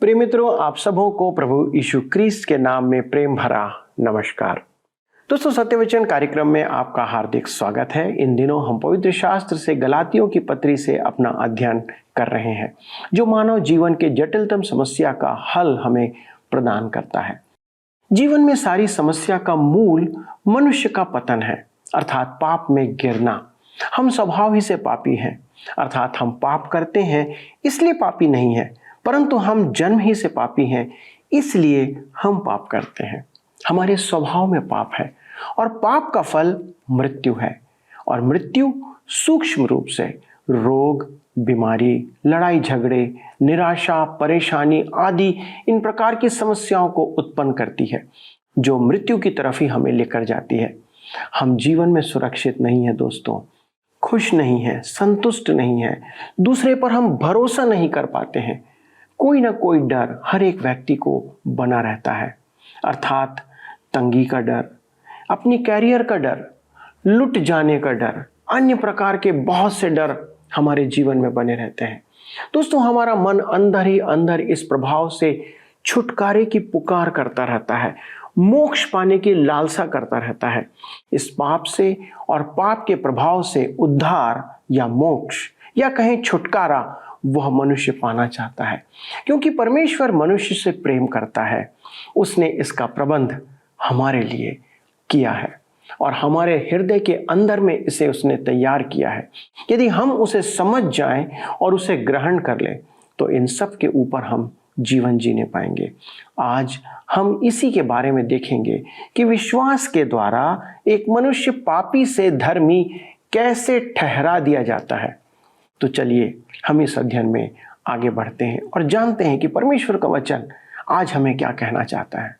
प्रिय मित्रों, आप सबों को प्रभु यीशु क्रिस्ट के नाम में प्रेम भरा नमस्कार। दोस्तों, सत्यवचन कार्यक्रम में आपका हार्दिक स्वागत है। इन दिनों हम पवित्र शास्त्र से गलातियों की पत्री से अपना अध्ययन कर रहे हैं, जो मानव जीवन के जटिलतम समस्या का हल हमें प्रदान करता है। जीवन में सारी समस्या का मूल मनुष्य का पतन है, अर्थात पाप में गिरना। हम स्वभाव ही से पापी हैं, अर्थात हम पाप करते हैं इसलिए पापी नहीं है, परंतु हम जन्म ही से पापी हैं, इसलिए हम पाप करते हैं। हमारे स्वभाव में पाप है और पाप का फल मृत्यु है। और मृत्यु सूक्ष्म रूप से रोग, बीमारी, लड़ाई झगड़े, निराशा, परेशानी आदि इन प्रकार की समस्याओं को उत्पन्न करती है, जो मृत्यु की तरफ ही हमें लेकर जाती है। हम जीवन में सुरक्षित नहीं है दोस्तों, खुश नहीं है, संतुष्ट नहीं है, दूसरे पर हम भरोसा नहीं कर पाते हैं। कोई ना कोई डर हर एक व्यक्ति को बना रहता है, अर्थात तंगी का डर, अपनी कैरियर का डर, लुट जाने का डर, अन्य प्रकार के बहुत से डर हमारे जीवन में बने रहते हैं। दोस्तों, हमारा मन अंदर ही अंदर इस प्रभाव से छुटकारे की पुकार करता रहता है, मोक्ष पाने की लालसा करता रहता है। इस पाप से और पाप के प्रभाव से उद्धार या मोक्ष या कहें छुटकारा वह मनुष्य पाना चाहता है, क्योंकि परमेश्वर मनुष्य से प्रेम करता है। उसने इसका प्रबंध हमारे लिए किया है और हमारे हृदय के अंदर में इसे उसने तैयार किया है। यदि हम उसे समझ जाएं और उसे ग्रहण कर लें तो इन सब के ऊपर हम जीवन जीने पाएंगे। आज हम इसी के बारे में देखेंगे कि विश्वास के द्वारा एक मनुष्य पापी से धर्मी कैसे ठहरा दिया जाता है। तो चलिए हम इस अध्ययन में आगे बढ़ते हैं और जानते हैं कि परमेश्वर का वचन आज हमें क्या कहना चाहता है।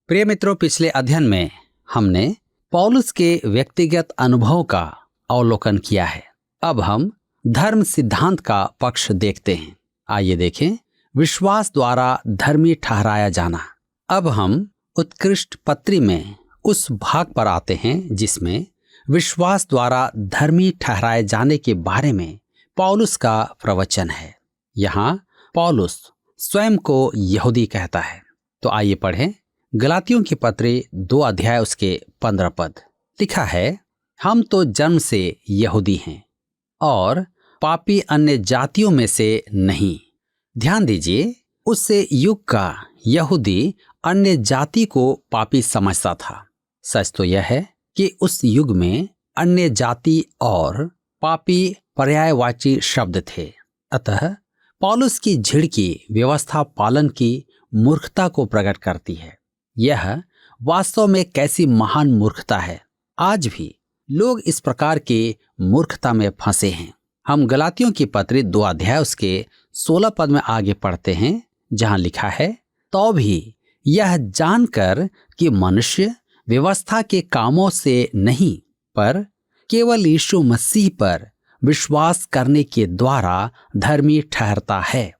प्रिय मित्रों, पिछले अध्ययन में हमने पौलुस के व्यक्तिगत अनुभव का अवलोकन किया है। अब हम धर्म सिद्धांत का पक्ष देखते हैं। आइए देखें, विश्वास द्वारा धर्मी ठहराया जाना। अब हम उत्कृष्ट पत्री में उस भाग पर आते हैं जिसमें विश्वास द्वारा धर्मी ठहराए जाने के बारे में पौलुस का प्रवचन है। यहाँ पौलुस स्वयं को यहूदी कहता है। तो आइए पढ़ें गलातियों की पत्री 2 अध्याय उसके 15 पद। लिखा है, हम तो जन्म से यहूदी हैं और पापी अन्य जातियों में से नहीं। ध्यान दीजिए, उससे युग का यहूदी अन्य जाति को पापी समझता था। सच तो यह है कि उस युग में अन्य जाति और पापी पर्यायवाची शब्द थे। अतः पौलुस की झिड़की व्यवस्था पालन की मूर्खता को प्रकट करती है। यह वास्तव में कैसी महान मूर्खता है। आज भी लोग इस प्रकार के मूर्खता में फंसे हैं। हम गलातियों की पत्री 2 अध्याय उसके 16 पद में आगे पढ़ते हैं, जहां लिखा है, तो भी यह जानकर कि मनुष्य व्यवस्था के कामों से नहीं पर केवल यीशु मसीह पर विश्वास करने के द्वारा धर्मी ठहरता है।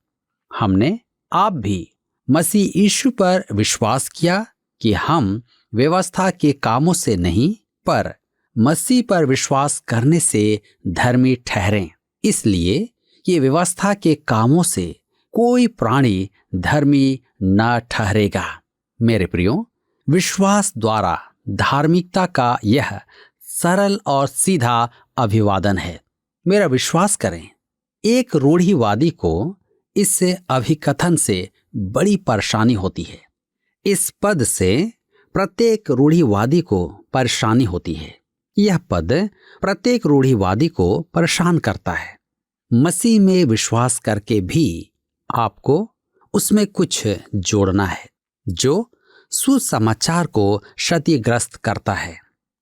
हमने आप भी मसीह यीशु पर विश्वास किया कि हम व्यवस्था के कामों से नहीं पर मसीह पर विश्वास करने से धर्मी ठहरें, इसलिए कि व्यवस्था के कामों से कोई प्राणी धर्मी न ठहरेगा। मेरे प्रियो, विश्वास द्वारा धार्मिकता का यह सरल और सीधा अभिवादन है। मेरा विश्वास करें, एक रूढ़िवादी को इस अभिकथन से बड़ी परेशानी होती है। इस पद से प्रत्येक रूढ़िवादी को परेशानी होती है। यह पद प्रत्येक रूढ़िवादी को परेशान करता है। मसीह में विश्वास करके भी आपको उसमें कुछ जोड़ना है जो सुसमाचार को क्षतिग्रस्त करता है।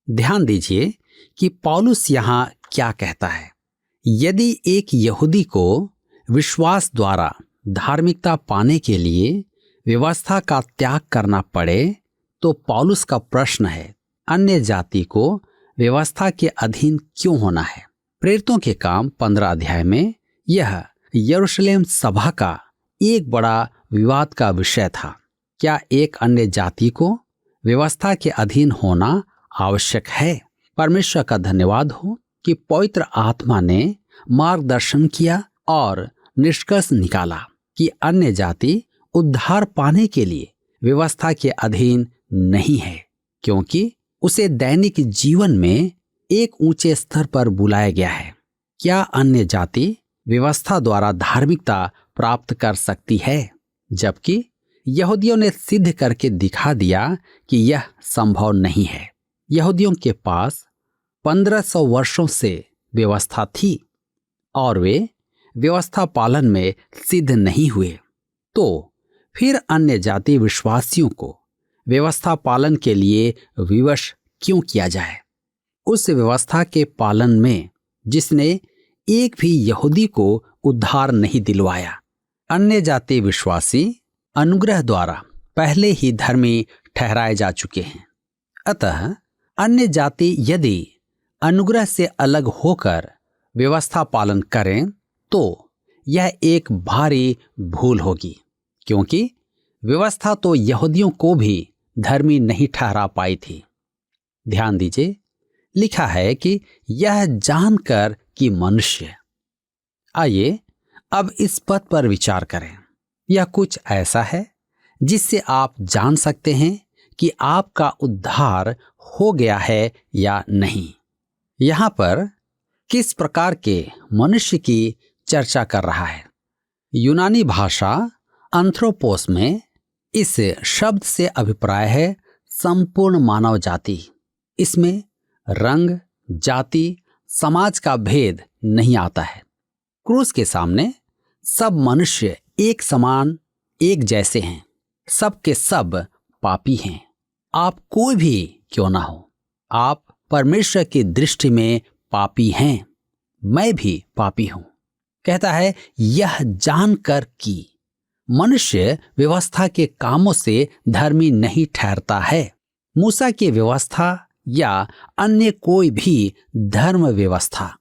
ध्यान दीजिए कि पौलुस यहाँ क्या कहता है। यदि एक यहूदी को विश्वास द्वारा धार्मिकता पाने के लिए व्यवस्था का त्याग करना पड़े, तो पौलुस का प्रश्न है, अन्य जाति को व्यवस्था के अधीन क्यों होना है। प्रेरितों के काम 15 अध्याय में यह यरूशलेम सभा का एक बड़ा विवाद का विषय था। क्या एक अन्य जाति को व्यवस्था के अधीन होना आवश्यक है? परमेश्वर का धन्यवाद हो कि पवित्र आत्मा ने मार्गदर्शन किया और निष्कर्ष निकाला कि अन्य जाति उद्धार पाने के लिए व्यवस्था के अधीन नहीं है, क्योंकि उसे दैनिक जीवन में एक ऊंचे स्तर पर बुलाया गया है। क्या अन्य जाति व्यवस्था द्वारा धार्मिकता प्राप्त कर सकती है, जबकि यहूदियों ने सिद्ध करके दिखा दिया कि यह संभव नहीं है। यहूदियों के पास 1500 वर्षों से व्यवस्था थी और वे व्यवस्था पालन में सिद्ध नहीं हुए, तो फिर अन्य जाति विश्वासियों को व्यवस्था पालन के लिए विवश क्यों किया जाए? उस व्यवस्था के पालन में जिसने एक भी यहूदी को उद्धार नहीं दिलवाया। अन्य जाति विश्वासी अनुग्रह द्वारा पहले ही धर्मी ठहराए जा चुके हैं। अतः अन्य जाति यदि अनुग्रह से अलग होकर व्यवस्था पालन करें तो यह एक भारी भूल होगी, क्योंकि व्यवस्था तो यहूदियों को भी धर्मी नहीं ठहरा पाई थी। ध्यान दीजिए, लिखा है कि यह जानकर कि मनुष्य। आइए अब इस पद पर विचार करें। यह कुछ ऐसा है जिससे आप जान सकते हैं कि आपका उद्धार हो गया है या नहीं। यहाँ पर किस प्रकार के मनुष्य की चर्चा कर रहा है? यूनानी भाषा एंथ्रोपोस में इस शब्द से अभिप्राय है संपूर्ण मानव जाति। इसमें रंग, जाति, समाज का भेद नहीं आता है। क्रूस के सामने सब मनुष्य एक समान, एक जैसे हैं। सब के सब पापी हैं। आप कोई भी क्यों ना हो, आप परमेश्वर की दृष्टि में पापी हैं। मैं भी पापी हूं। कहता है यह जानकर कि मनुष्य व्यवस्था के कामों से धर्मी नहीं ठहरता है। मूसा की व्यवस्था या अन्य कोई भी धर्म व्यवस्था।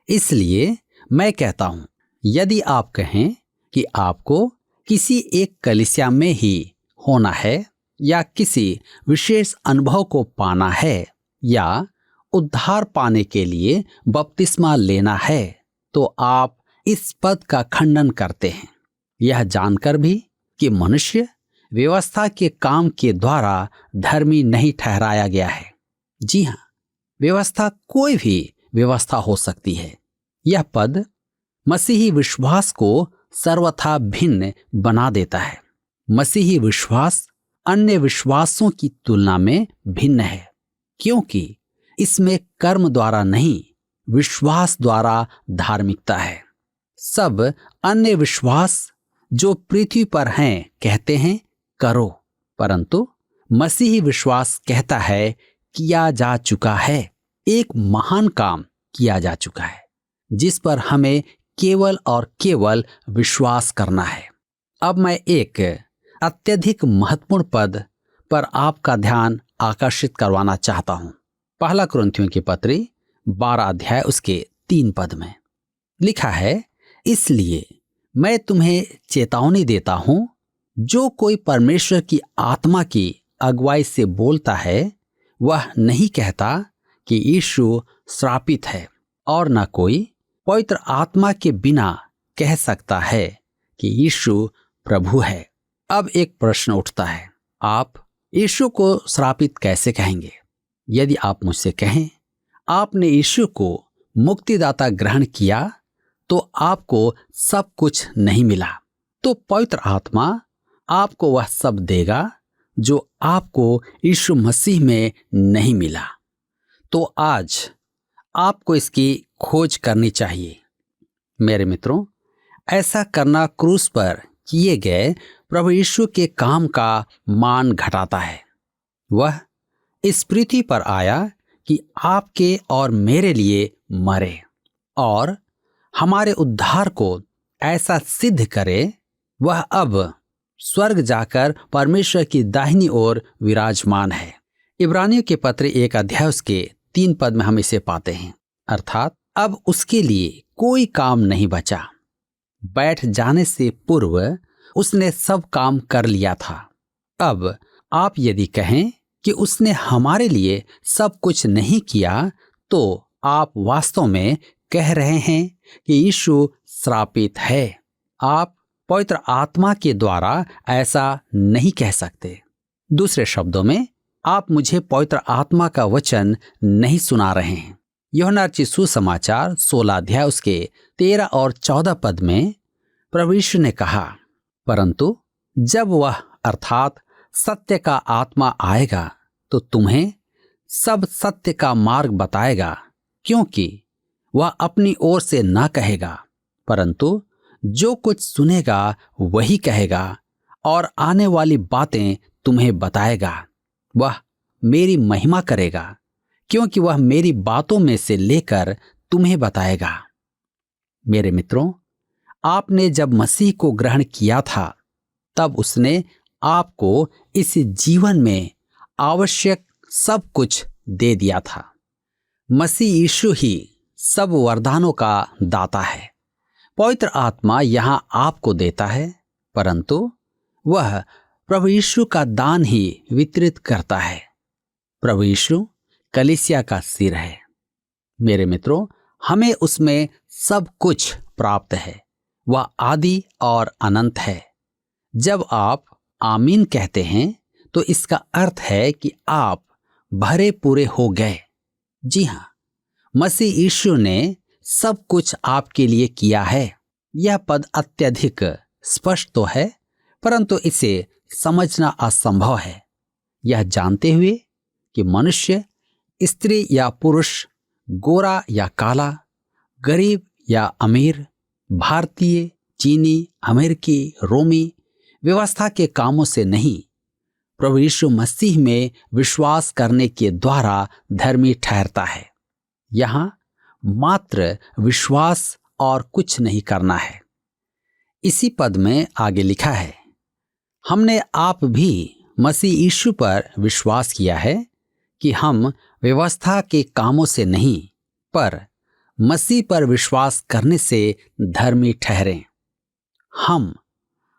इसलिए मैं कहता हूं, यदि आप कहें कि आपको किसी एक कलीसिया में ही होना है या किसी विशेष अनुभव को पाना है या उद्धार पाने के लिए बपतिस्मा लेना है, तो आप इस पद का खंडन करते हैं, यह जानकर भी कि मनुष्य व्यवस्था के काम के द्वारा धर्मी नहीं ठहराया गया है। जी हां, व्यवस्था कोई भी व्यवस्था हो सकती है। यह पद मसीही विश्वास को सर्वथा भिन्न बना देता है। मसीही विश्वास अन्य विश्वासों की तुलना में भिन्न है, क्योंकि इसमें कर्म द्वारा नहीं, विश्वास द्वारा धार्मिकता है। सब अन्य विश्वास जो पृथ्वी पर हैं कहते हैं करो, परंतु मसीही विश्वास कहता है किया जा चुका है। एक महान काम किया जा चुका है जिस पर हमें केवल और केवल विश्वास करना है। अब मैं एक अत्यधिक महत्वपूर्ण पद पर आपका ध्यान आकर्षित करवाना चाहता हूं। पहला कुरिन्थियों की पत्री 12 अध्याय उसके 3 पद में लिखा है, इसलिए मैं तुम्हें चेतावनी देता हूं, जो कोई परमेश्वर की आत्मा की अगुवाई से बोलता है वह नहीं कहता कि यीशु श्रापित है, और न कोई पवित्र आत्मा के बिना कह सकता है कि यीशु प्रभु है। अब एक प्रश्न उठता है, आप यीशु को श्रापित कैसे कहेंगे? यदि आप मुझसे कहें आपने यीशु को मुक्तिदाता ग्रहण किया तो आपको सब कुछ नहीं मिला, तो पवित्र आत्मा आपको वह सब देगा जो आपको यीशु मसीह में नहीं मिला। तो आज आपको इसकी खोज करनी चाहिए। मेरे मित्रों, ऐसा करना क्रूस पर किए गए प्रभु यीशु के काम का मान घटाता है। वह इस पृथ्वी पर आया कि आपके और मेरे लिए मरे और हमारे उद्धार को ऐसा सिद्ध करे। वह अब स्वर्ग जाकर परमेश्वर की दाहिनी ओर विराजमान है। इब्रानियों के पत्र 1 अध्याय उसके 3 पद में हम इसे पाते हैं, अर्थात अब उसके लिए कोई काम नहीं बचा। बैठ जाने से पूर्व उसने सब काम कर लिया था। अब आप यदि कहें कि उसने हमारे लिए सब कुछ नहीं किया, तो आप वास्तव में कह रहे हैं कि यीशु श्रापित है। आप पवित्र आत्मा के द्वारा ऐसा नहीं कह सकते। दूसरे शब्दों में, आप मुझे पवित्र आत्मा का वचन नहीं सुना रहे हैं। यूहन्ना रचित सुसमाचार 16 अध्याय उसके 13 और 14 पद में प्रभु यीशु ने कहा, परंतु जब वह अर्थात सत्य का आत्मा आएगा तो तुम्हें सब सत्य का मार्ग बताएगा, क्योंकि वह अपनी ओर से न कहेगा, परंतु जो कुछ सुनेगा वही कहेगा और आने वाली बातें तुम्हें बताएगा। वह मेरी महिमा करेगा, क्योंकि वह मेरी बातों में से लेकर तुम्हें बताएगा। मेरे मित्रों, आपने जब मसीह को ग्रहण किया था तब उसने आपको इस जीवन में आवश्यक सब कुछ दे दिया था। मसीह यीशु ही सब वरदानों का दाता है। पवित्र आत्मा यहां आपको देता है, परंतु वह प्रभु यीशु का दान ही वितरित करता है। प्रभु यीशु कलीसिया का सिर है। मेरे मित्रों, हमें उसमें सब कुछ प्राप्त है। वह आदि और अनंत है। जब आप आमीन कहते हैं तो इसका अर्थ है कि आप भरे पूरे हो गए। जी हाँ, मसीह यीशु ने सब कुछ आपके लिए किया है। यह पद अत्यधिक स्पष्ट तो है, परंतु इसे समझना असंभव है। यह जानते हुए कि मनुष्य, स्त्री या पुरुष, गोरा या काला, गरीब या अमीर, भारतीय, चीनी, अमेरिकी, रोमी, व्यवस्था के कामों से नहीं, प्रभु यीशु मसीह में विश्वास करने के द्वारा धर्मी ठहरता है। यहाँ मात्र विश्वास और कुछ नहीं करना है। इसी पद में आगे लिखा है, हमने आप भी मसीह यीशु पर विश्वास किया है कि हम व्यवस्था के कामों से नहीं, पर मसीह पर विश्वास करने से धर्मी ठहरें।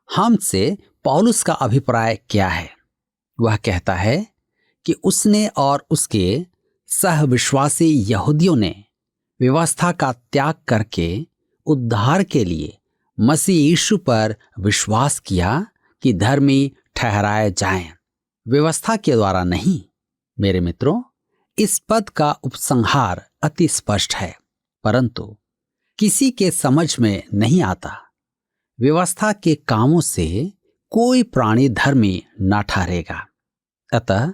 हमसे पौलुस का अभिप्राय क्या है? वह कहता है कि उसने और उसके सहविश्वासी यहूदियों ने व्यवस्था का त्याग करके उद्धार के लिए मसीह यीशु पर विश्वास किया कि धर्मी ठहराए जाएं, व्यवस्था के द्वारा नहीं। मेरे मित्रों, इस पद का उपसंहार अति स्पष्ट है, परंतु किसी के समझ में नहीं आता। व्यवस्था के कामों से कोई प्राणी धर्मी ना ठहरेगा। अतः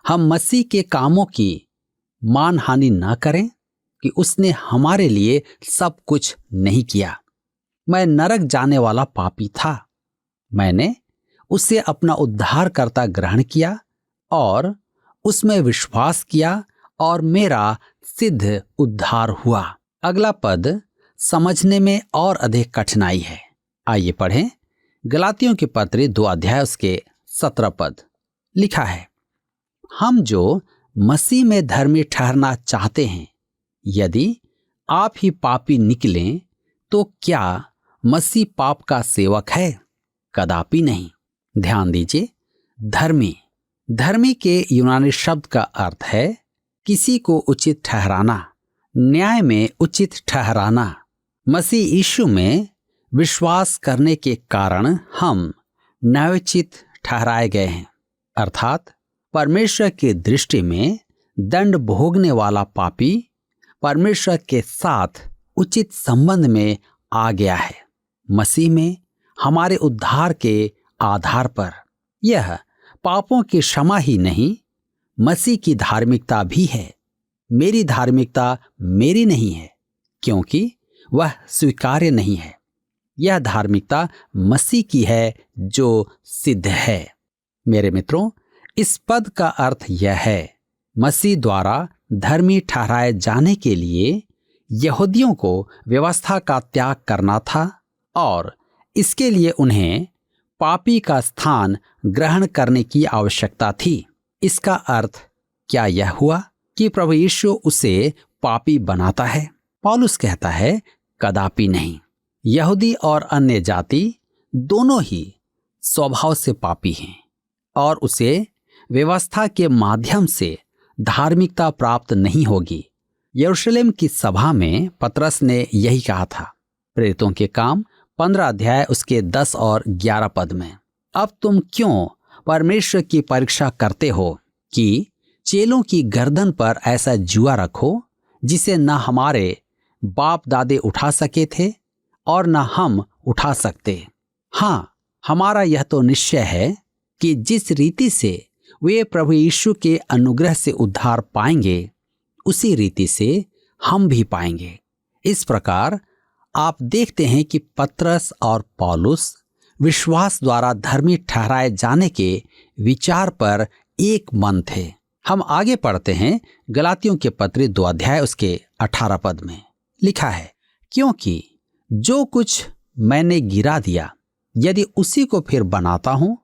हम मसीह के कामों की मानहानि न करें कि उसने हमारे लिए सब कुछ नहीं किया। मैं नरक जाने वाला पापी था। मैंने उसे अपना उद्धारकर्ता ग्रहण किया और उसमें विश्वास किया और मेरा सिद्ध उद्धार हुआ। अगला पद समझने में और अधिक कठिनाई है। आइए पढ़ें गलातियों की पत्री 2 अध्याय उसके 17 पद। लिखा है, हम जो मसीह में धर्मी ठहरना चाहते हैं, यदि आप ही पापी निकलें तो क्या मसीह पाप का सेवक है? कदापि नहीं। ध्यान दीजिए, धर्मी के यूनानी शब्द का अर्थ है किसी को उचित ठहराना, न्याय में उचित ठहराना। मसीह यीशु में विश्वास करने के कारण हम न्यायोचित ठहराए गए हैं, अर्थात परमेश्वर की दृष्टि में दंड भोगने वाला पापी परमेश्वर के साथ उचित संबंध में आ गया है। मसीह में हमारे उद्धार के आधार पर यह पापों की क्षमा ही नहीं, मसीह की धार्मिकता भी है। मेरी धार्मिकता मेरी नहीं है, क्योंकि वह स्वीकार्य नहीं है। यह धार्मिकता मसीह की है जो सिद्ध है। मेरे मित्रों, इस पद का अर्थ यह है, मसीह द्वारा धर्मी ठहराए जाने के लिए यहूदियों को व्यवस्था का त्याग करना था और इसके लिए उन्हें पापी का स्थान ग्रहण करने की आवश्यकता थी। इसका अर्थ क्या यह हुआ कि प्रभु यीशु उसे पापी बनाता है? पौलुस कहता है, कदापि नहीं। यहूदी और अन्य जाति दोनों ही स्वभाव से पापी हैं और उसे व्यवस्था के माध्यम से धार्मिकता प्राप्त नहीं होगी। यरूशलेम की सभा में पतरस ने यही कहा था। प्रेरितों के काम 15 अध्याय उसके 10 और 11 पद में, अब तुम क्यों परमेश्वर की परीक्षा करते हो कि चेलों की गर्दन पर ऐसा जुआ रखो जिसे न हमारे बाप दादे उठा सके थे और न हम उठा सकते। हाँ, हमारा यह तो निश्चय है कि जिस रीति से वे प्रभु यीशु के अनुग्रह से उद्धार पाएंगे उसी रीति से हम भी पाएंगे। इस प्रकार आप देखते हैं कि पतरस और पौलुस विश्वास द्वारा धर्मी ठहराए जाने के विचार पर एक मन थे। हम आगे पढ़ते हैं। गलातियों के पत्री 2 अध्याय उसके 18 पद में लिखा है, क्योंकि जो कुछ मैंने गिरा दिया यदि उसी को फिर बनाता हूं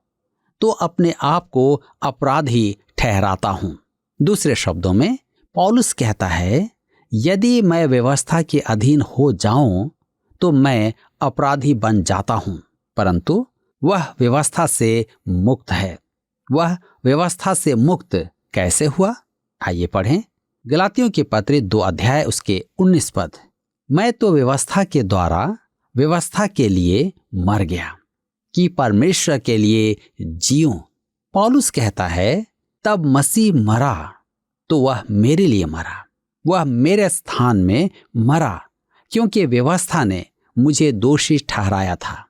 तो अपने आप को अपराधी ठहराता हूं। दूसरे शब्दों में पौलुस कहता है, यदि मैं व्यवस्था के अधीन हो जाऊं तो मैं अपराधी बन जाता हूं, परंतु वह व्यवस्था से मुक्त है। वह व्यवस्था से मुक्त कैसे हुआ? आइए पढ़ें। गलातियों के पत्र 2 अध्याय उसके 19 पद, मैं तो व्यवस्था के द्वारा व्यवस्था के लिए मर गया कि परमेश्वर के लिए जीऊं। पौलुस कहता है, तब मसीह मरा तो वह मेरे लिए मरा, वह मेरे स्थान में मरा, क्योंकि व्यवस्था ने मुझे दोषी ठहराया था।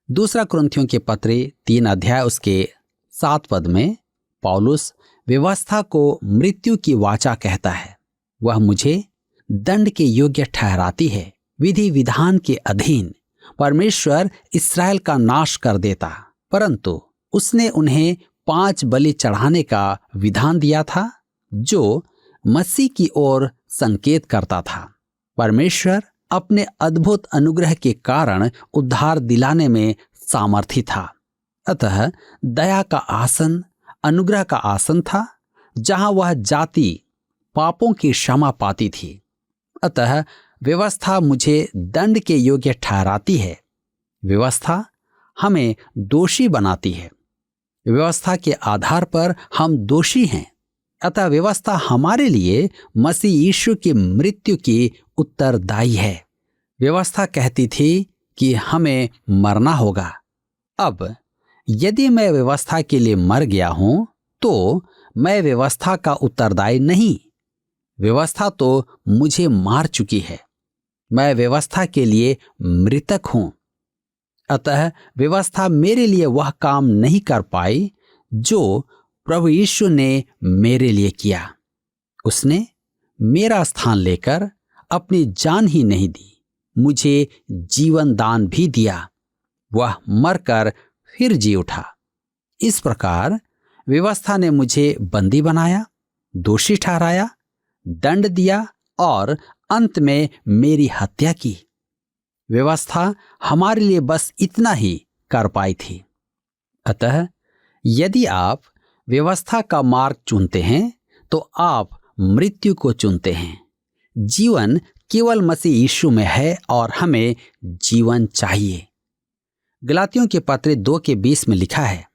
दूसरा कुरिन्थियों के पत्र 3 अध्याय उसके 7 पद में पौलुस व्यवस्था को मृत्यु की वाचा कहता है। वह मुझे दंड के योग्य ठहराती है। विधि विधान के अधीन परमेश्वर इस्राएल का नाश कर देता, परंतु उसने उन्हें 5 बलि चढ़ाने का विधान दिया था जो मसीह की ओर संकेत करता था। परमेश्वर अपने अद्भुत अनुग्रह के कारण उद्धार दिलाने में सामर्थी था। अतः दया का आसन अनुग्रह का आसन था जहां वह जाति पापों की क्षमा पाती थी। अतः व्यवस्था मुझे दंड के योग्य ठहराती है। व्यवस्था हमें दोषी बनाती है। व्यवस्था के आधार पर हम दोषी हैं। अतः व्यवस्था हमारे लिए मसीह यीशु की मृत्यु की उत्तरदायी है। व्यवस्था कहती थी कि हमें मरना होगा। अब यदि मैं व्यवस्था के लिए मर गया हूं तो मैं व्यवस्था का उत्तरदायी नहीं। व्यवस्था तो मुझे मार चुकी है। मैं व्यवस्था के लिए मृतक हूं। अतः व्यवस्था मेरे लिए वह काम नहीं कर पाई जो प्रभु यीशु ने मेरे लिए किया। उसने मेरा स्थान लेकर अपनी जान ही नहीं दी, मुझे जीवन दान भी दिया। वह मरकर फिर जी उठा। इस प्रकार व्यवस्था ने मुझे बंदी बनाया, दोषी ठहराया, दंड दिया और अंत में मेरी हत्या की। व्यवस्था हमारे लिए बस इतना ही कर पाई थी। अतः यदि आप व्यवस्था का मार्ग चुनते हैं तो आप मृत्यु को चुनते हैं। जीवन केवल मसीह यीशु में है और हमें जीवन चाहिए। गलातियों के पत्र 2 के 20 में लिखा है,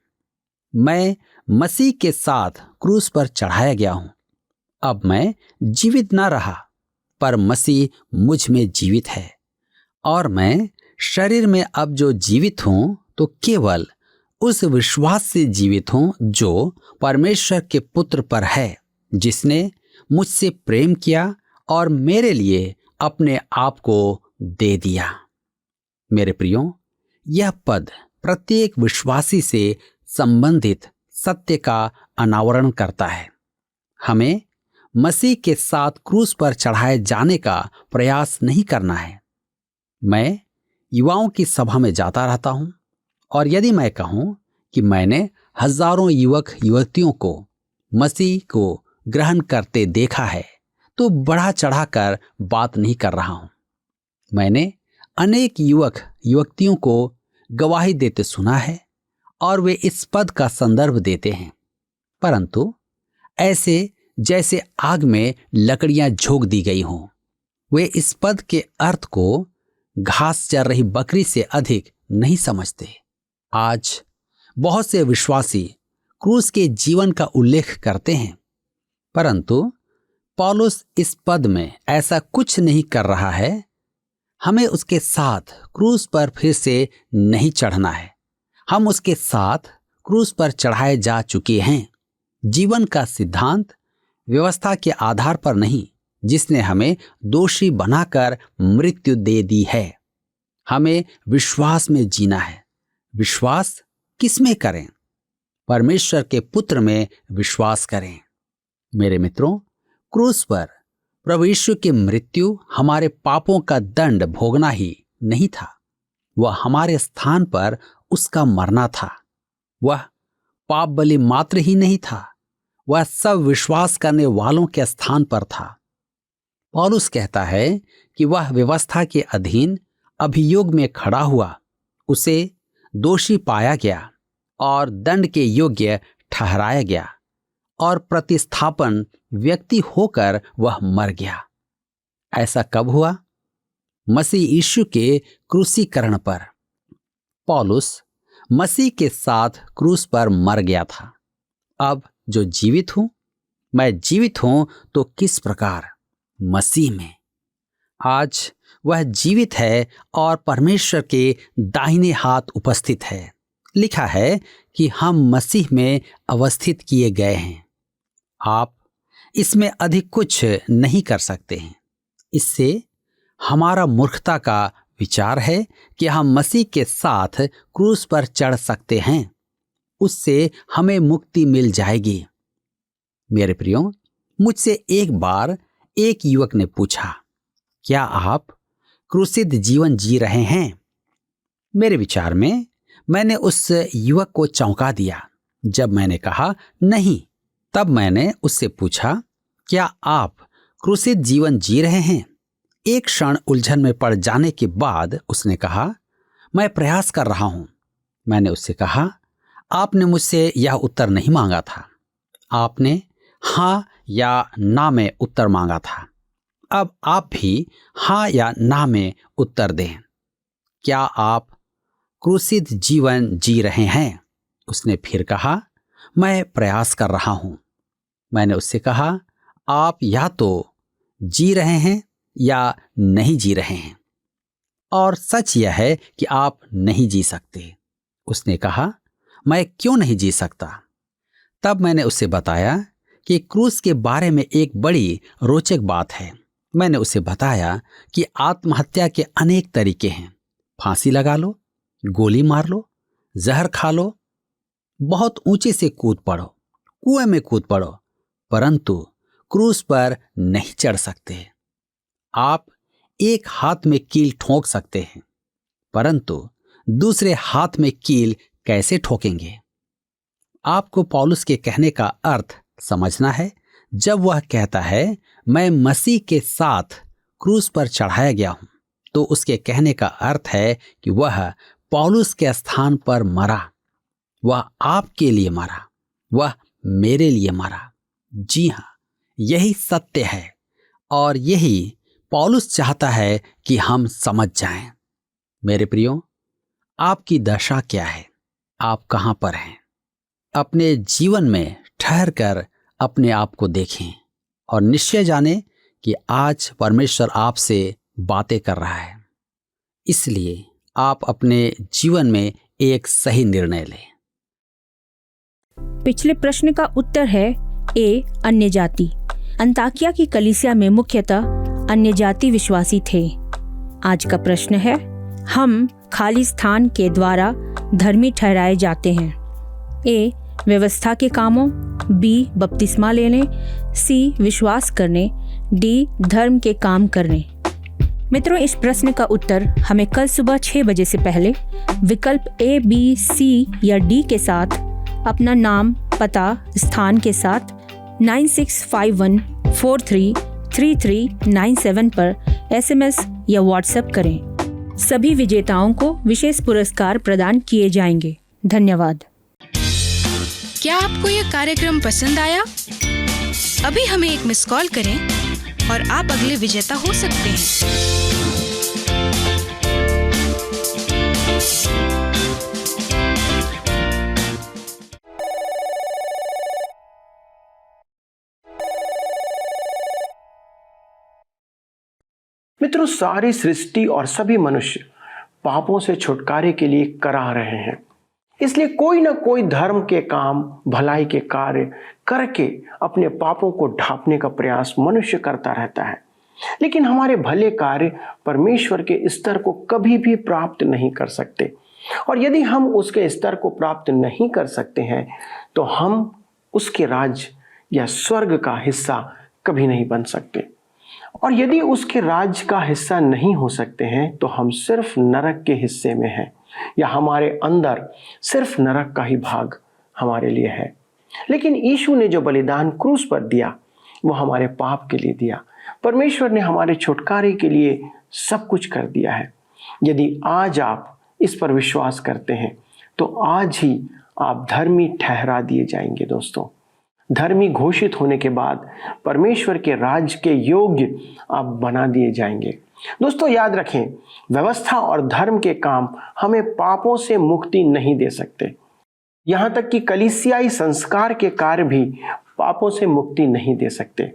मैं मसीह के साथ क्रूस पर चढ़ाया गया हूं। अब मैं जीवित ना रहा, पर मसीह मुझ में जीवित है। और मैं शरीर में अब जो जीवित हूं तो केवल उस विश्वास से जीवित हूं जो परमेश्वर के पुत्र पर है, जिसने मुझसे प्रेम किया और मेरे लिए अपने आप को दे दिया। मेरे प्रियो, यह पद प्रत्येक विश्वासी से संबंधित सत्य का अनावरण करता है। हमें मसीह के साथ क्रूस पर चढ़ाए जाने का प्रयास नहीं करना है। मैं युवाओं की सभा में जाता रहता हूं और यदि मैं कहूं कि मैंने हजारों युवक युवतियों को मसीह को ग्रहण करते देखा है तो बढ़ा चढ़ाकर बात नहीं कर रहा हूं। मैंने अनेक युवक युवतियों को गवाही देते सुना है और वे इस पद का संदर्भ देते हैं, परंतु ऐसे जैसे आग में लकड़ियां झोंक दी गई हों। वे इस पद के अर्थ को घास चर रही बकरी से अधिक नहीं समझते। आज बहुत से विश्वासी क्रूस के जीवन का उल्लेख करते हैं, परंतु पौलुस इस पद में ऐसा कुछ नहीं कर रहा है। हमें उसके साथ क्रूस पर फिर से नहीं चढ़ना है। हम उसके साथ क्रूस पर चढ़ाए जा चुके हैं। जीवन का सिद्धांत व्यवस्था के आधार पर नहीं, जिसने हमें दोषी बनाकर मृत्यु दे दी है। हमें विश्वास में जीना है। विश्वास किस में करें? परमेश्वर के पुत्र में विश्वास करें। मेरे मित्रों, क्रूस पर प्रभु यीशु की मृत्यु हमारे पापों का दंड भोगना ही नहीं था, वह हमारे स्थान पर उसका मरना था। वह पाप बलि मात्र ही नहीं था, वह सब विश्वास करने वालों के स्थान पर था। पौलुस कहता है कि वह व्यवस्था के अधीन अभियोग में खड़ा हुआ, उसे दोषी पाया गया और दंड के योग्य ठहराया गया और प्रतिस्थापन व्यक्ति होकर वह मर गया। ऐसा कब हुआ? मसीह यीशु के क्रूसीकरण पर। पौलुस मसीह के साथ क्रूस पर मर गया था। अब जो जीवित हूं, मैं जीवित हूं तो किस प्रकार? मसीह में। आज वह जीवित है और परमेश्वर के दाहिने हाथ उपस्थित है। लिखा है कि हम मसीह में अवस्थित किए गए हैं। आप इसमें अधिक कुछ नहीं कर सकते हैं। इससे हमारा मूर्खता का विचार है कि हम मसीह के साथ क्रूस पर चढ़ सकते हैं, उससे हमें मुक्ति मिल जाएगी। मेरे प्रियो, मुझसे एक बार एक युवक ने पूछा, क्या आप क्रूसित जीवन जी रहे हैं? मेरे विचार में मैंने उस युवक को चौंका दिया। जब मैंने कहा नहीं, तब मैंने उससे पूछा, क्या आप क्रूसित जीवन जी रहे हैं? एक क्षण उलझन में पड़ जाने के बाद उसने कहा, मैं प्रयास कर रहा हूं। मैंने उससे कहा, आपने मुझसे यह उत्तर नहीं मांगा था, आपने हाँ या ना में उत्तर मांगा था। अब आप भी हाँ या ना में उत्तर दें। क्या आप क्रूसित जीवन जी रहे हैं? उसने फिर कहा, मैं प्रयास कर रहा हूं। मैंने उससे कहा, आप या तो जी रहे हैं या नहीं जी रहे हैं, और सच यह है कि आप नहीं जी सकते। उसने कहा, मैं क्यों नहीं जी सकता? तब मैंने उसे बताया कि क्रूस के बारे में एक बड़ी रोचक बात है। मैंने उसे बताया कि आत्महत्या के अनेक तरीके हैं। फांसी लगा लो, गोली मार लो, जहर खा लो, बहुत ऊंचे से कूद पड़ो, कुएं में कूद पड़ो, परंतु क्रूस पर नहीं चढ़ सकते। आप एक हाथ में कील ठोक सकते हैं, परंतु दूसरे हाथ में कील कैसे ठोकेंगे? आपको पौलुस के कहने का अर्थ समझना है। जब वह कहता है मैं मसीह के साथ क्रूस पर चढ़ाया गया हूं, तो उसके कहने का अर्थ है कि वह पौलुस के स्थान पर मरा। वह आपके लिए मरा, वह मेरे लिए मरा। जी हां, यही सत्य है और यही पौलुस चाहता है कि हम समझ जाएं। मेरे प्रियो, आपकी दशा क्या है? आप कहां पर हैं? अपने जीवन में ठहर कर अपने आप को देखें और निश्चय जाने कि आज परमेश्वर आपसे बातें कर रहा है। इसलिए आप अपने जीवन में एक सही निर्णय लें। पिछले प्रश्न का उत्तर है ए, अन्य जाति। अंताकिया की कलीसिया में मुख्यतः अन्य जाति विश्वासी थे। आज का प्रश्न है, हम खाली स्थान के द्वारा धर्मी ठहराए जाते हैं? ए, व्यवस्था के कामों, बी, बपतिस्मा लेने, सी, विश्वास करने, डी, धर्म के काम करने। मित्रों, इस प्रश्न का उत्तर हमें कल सुबह 6 बजे से पहले विकल्प ए, बी, सी या डी के साथ अपना नाम, पता, स्थान के साथ 9651433397 पर SMS या व्हाट्सएप करें। सभी विजेताओं को विशेष पुरस्कार प्रदान किए जाएंगे। धन्यवाद। क्या आपको यह कार्यक्रम पसंद आया? अभी हमें एक मिस कॉल करें और आप अगले विजेता हो सकते हैं। मित्रों, सारी सृष्टि और सभी मनुष्य पापों से छुटकारे के लिए करा रहे हैं। इसलिए कोई ना कोई धर्म के काम, भलाई के कार्य करके अपने पापों को ढांपने का प्रयास मनुष्य करता रहता है। लेकिन हमारे भले कार्य परमेश्वर के स्तर को कभी भी प्राप्त नहीं कर सकते, और यदि हम उसके स्तर को प्राप्त नहीं कर सकते हैं तो हम उसके राज्य या स्वर्ग का हिस्सा कभी नहीं बन सकते। और यदि उसके राज्य का हिस्सा नहीं हो सकते हैं तो हम सिर्फ नरक के हिस्से में हैं, या हमारे अंदर सिर्फ नरक का ही भाग हमारे लिए है। लेकिन यीशु ने जो बलिदान क्रूस पर दिया वो हमारे पाप के लिए दिया। परमेश्वर ने हमारे छुटकारे के लिए सब कुछ कर दिया है। यदि आज आप इस पर विश्वास करते हैं तो आज ही आप धर्मी ठहरा दिए जाएंगे। दोस्तों, धर्मी घोषित होने के बाद परमेश्वर के राज्य के योग्य आप बना दिए जाएंगे। दोस्तों, याद रखें, व्यवस्था और धर्म के काम हमें पापों से मुक्ति नहीं दे सकते। यहां तक कि कलीसियाई संस्कार के कार्य भी पापों से मुक्ति नहीं दे सकते।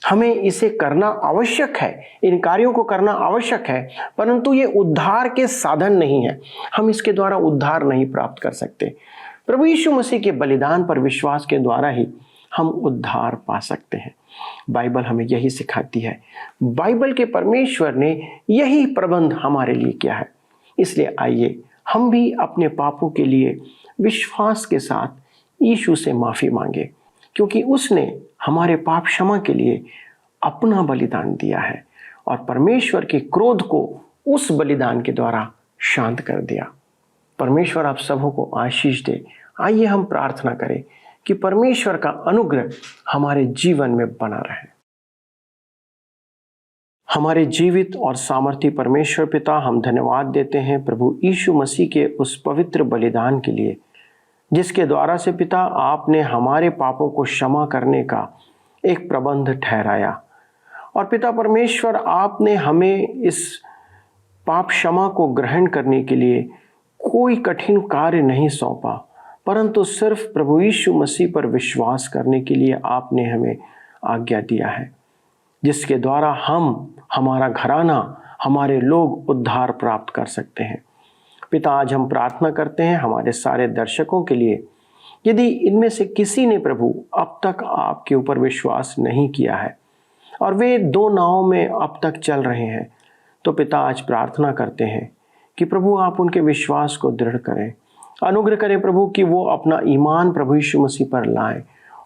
हमें इसे करना आवश्यक है, इन कार्यों को करना आवश्यक है, परंतु ये उद्धार के साधन नहीं है। हम इसके द्वारा उद्धार नहीं प्राप्त कर सकते। प्रभु यीशु मसीह के बलिदान पर विश्वास के द्वारा ही हम उद्धार पा सकते हैं। बाइबल हमें यही सिखाती है। बाइबल के परमेश्वर ने यही प्रबंध हमारे लिए किया है। इसलिए आइए हम भी अपने पापों के लिए विश्वास के साथ यीशु से माफी मांगे, क्योंकि उसने हमारे पाप क्षमा के लिए अपना बलिदान दिया है और परमेश्वर के क्रोध को उस बलिदान के द्वारा शांत कर दिया। परमेश्वर आप सबों को आशीष दे। आइए हम प्रार्थना करें कि परमेश्वर का अनुग्रह हमारे जीवन में बना रहे। हमारे जीवित और सामर्थी परमेश्वर पिता, हम धन्यवाद देते हैं प्रभु यीशु मसीह के उस पवित्र बलिदान के लिए, जिसके द्वारा से पिता आपने हमारे पापों को क्षमा करने का एक प्रबंध ठहराया। और पिता परमेश्वर, आपने हमें इस पाप क्षमा को ग्रहण करने के लिए कोई कठिन कार्य नहीं सौंपा, परंतु सिर्फ प्रभु यीशु मसीह पर विश्वास करने के लिए आपने हमें आज्ञा दिया है, जिसके द्वारा हम, हमारा घराना, हमारे लोग उद्धार प्राप्त कर सकते हैं। पिता, आज हम प्रार्थना करते हैं हमारे सारे दर्शकों के लिए। यदि इनमें से किसी ने प्रभु अब तक आपके ऊपर विश्वास नहीं किया है और वे दो नावों में अब तक चल रहे हैं, तो पिता आज प्रार्थना करते हैं कि प्रभु आप उनके विश्वास को दृढ़ करें। अनुग्रह करें प्रभु कि वो अपना ईमान प्रभु यीशु मसीह पर लाएं,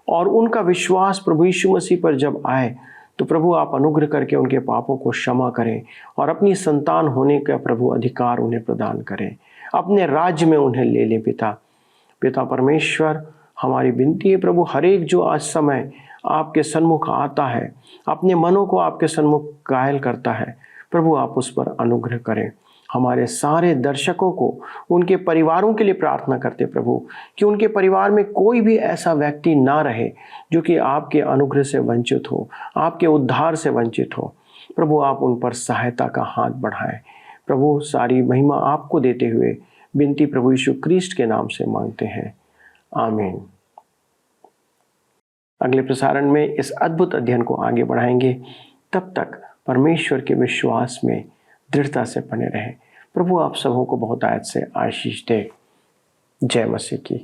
और उनका विश्वास प्रभु यीशु मसीह पर जब आए तो प्रभु आप अनुग्रह करके उनके पापों को क्षमा करें और अपनी संतान होने का प्रभु अधिकार उन्हें प्रदान करें, अपने राज्य में उन्हें ले लें। पिता परमेश्वर, हमारी विनती है प्रभु, हर एक जो आज समय आपके सन्मुख आता है, अपने मनों को आपके सन्मुख कायल करता है, प्रभु आप उस पर अनुग्रह करें। हमारे सारे दर्शकों को, उनके परिवारों के लिए प्रार्थना करते प्रभु कि उनके परिवार में कोई भी ऐसा व्यक्ति ना रहे जो कि आपके अनुग्रह से वंचित हो, आपके उद्धार से वंचित हो। प्रभु आप उन पर सहायता का हाथ बढ़ाएं। प्रभु सारी महिमा आपको देते हुए विनती प्रभु यीशु क्रिस्ट के नाम से मांगते हैं, आमीन। अगले प्रसारण में इस अद्भुत अध्ययन को आगे बढ़ाएंगे। तब तक परमेश्वर के विश्वास में दृढ़ता से बने रहें। प्रभु आप सबों को बहुत आयत से आशीष दे। जय मसीह की।